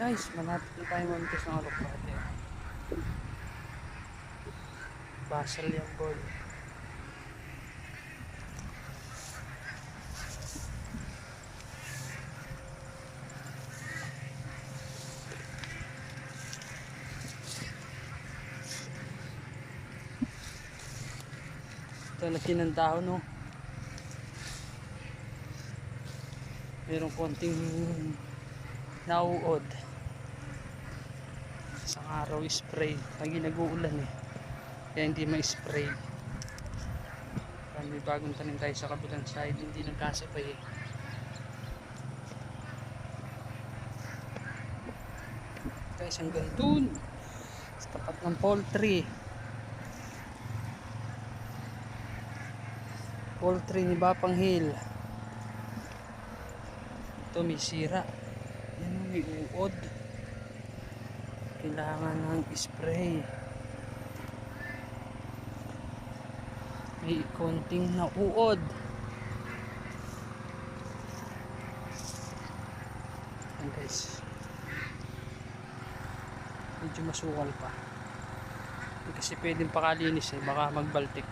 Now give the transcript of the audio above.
Guys, malapit na tayo mamigos ng alokbate. Basal yung ball. Ito laki ng dahon, no? Merong konting nauod. Isang araw spray. Lagi nag-uulan eh. Kaya hindi ma-spray. May bagong tanim tayo sa kabilang side. Hindi nagkasabay eh. Guys, hanggang dun. Sa tapat ng poultry. Poultry ni Bapang Hill. Ito may sira. Yan, may uod. Kailangan ng spray. May konting nauod. Yan guys. Medyo masukal pa. Hindi kasi pwedeng pakalinis eh. Baka magbaltik.